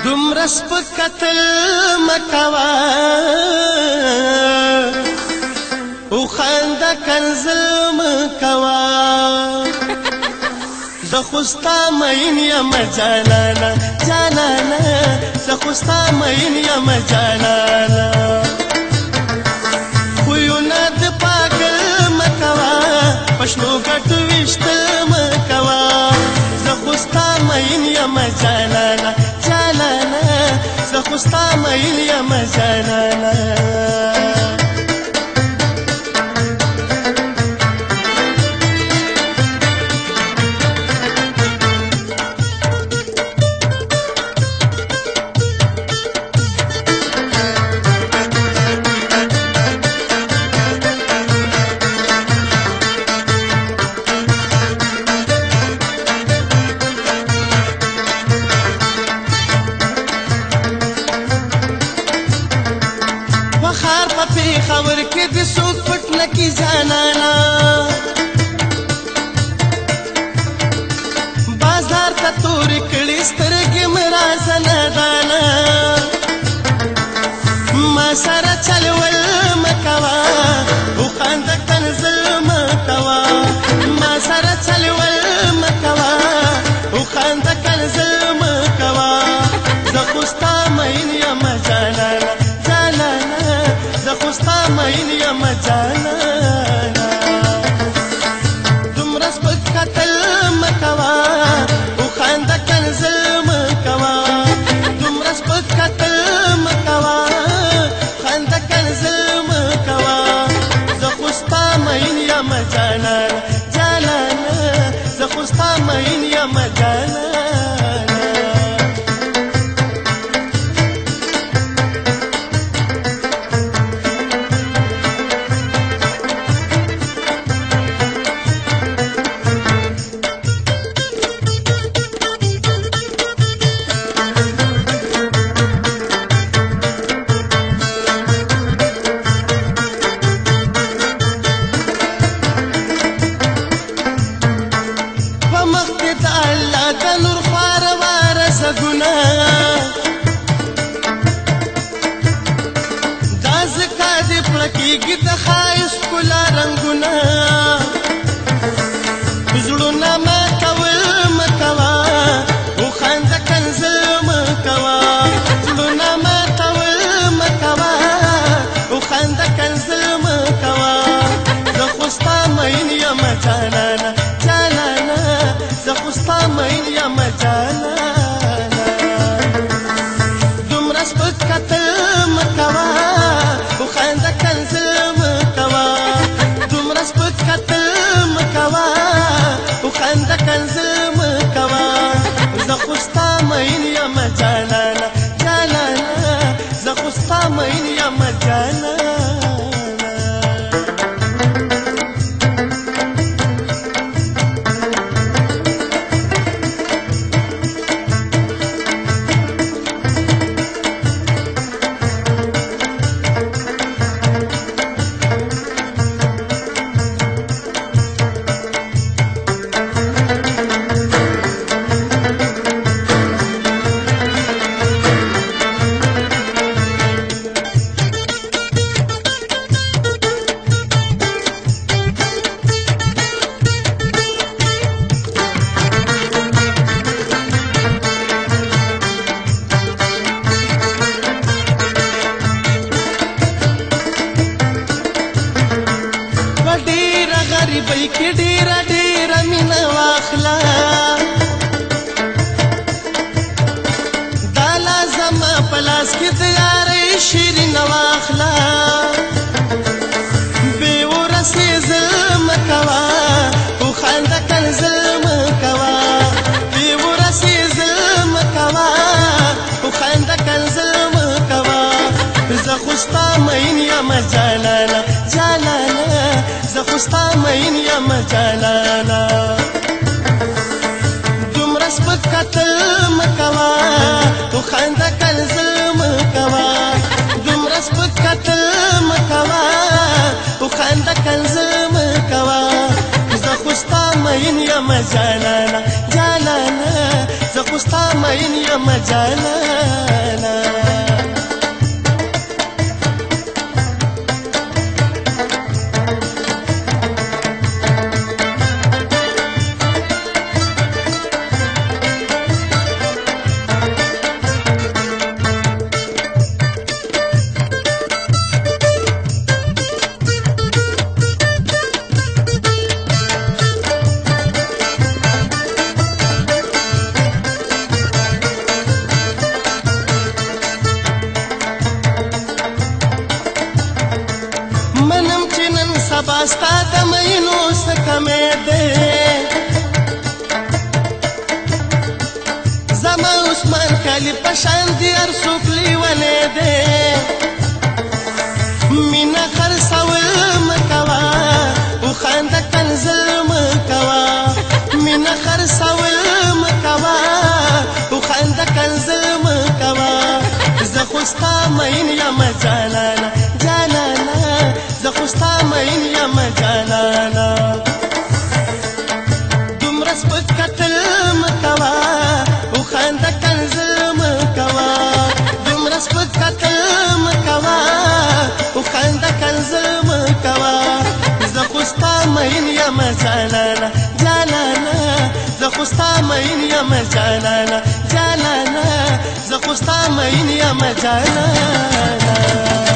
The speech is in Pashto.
دومره سپک قتل مکوا او خنده کنزل مکوا د خوستا مین یم جانانا جانانا د خوستا مین یم جانانا خویونه د پاگل مکوا پښنو ګټ وشت مکوا د خوستا مین یم جانانا جانانا د خوستا مین یم جانانا خبر کې د سوک پټ نکی جانانا بازار ته تورې کړې سترګې مرا زنادانا ما سره چلول مکوا او خنده کنزل مکوا ما سره چلول مکوا او خنده کنزل مکوا زه خو ستا مین یم جانانا خوستا مین یم جانانا دومره سپک قتل مکوا او خنده کنزل مکوا دومره سپک قتل مکوا خنده کنزل مکوا زه خوستا مین یم جانانا جانانا زه خوستا مین یم جانانا کیږي د خایس کلا رنگونه زړونه ما کول مکوا او خنده کنزل مکوا زړونه ما کول مکوا او خنده کنزل مکوا زه خوستا مین یم جانانا جانانا زه خوستا مین یم جانانا دومره سپک قتل مکوا او خنده کنزل مکوا دومره سپک قتل مکوا او خنده کنزل مکوا زه خوستا مین یم جانانا جانانا زه خوستا مین یم جانانا غریبۍ کې ډېره ډېره مینه واخله دا لا زما په لاس کې د یارۍ شیرینه واخله بې ورسېزل مه کوه او خنده کنزل مه کوه بې ورسېزل مه کوه او خنده کنزل مه کوه زه خو ستا مین یم جانانا جانانا زه خوستا مین یم جانانا دومره سپک قتل مکوا او خنده کنزل مکوا دومره سپک قتل مکوا او خنده کنزل مکوا زه خوستا مین یم جانانا جانانا زه خوستا مین یم جانانا سبا ستا د مینو سکمې ده زما عثمان کلی پشان دی هر څوک لیونی ده مینا خرڅول مه کوه او خنده کنځل مه کوه مینا خرڅول مه کوه او خنده کنځل مه کوه زه خو ستا مین یم جانانه جانانه زه خو ستا مین یم جانانه دومره سپک کتل مه کوه او خنده کنځل مه کوه دومره سپک کتل مه کوه او خنده کنځل مه کوه زه خو ستا مین یم جانانه جانانه زه خو ستا مین یم جانانه جانانه زه خو ستا مین یم جانانه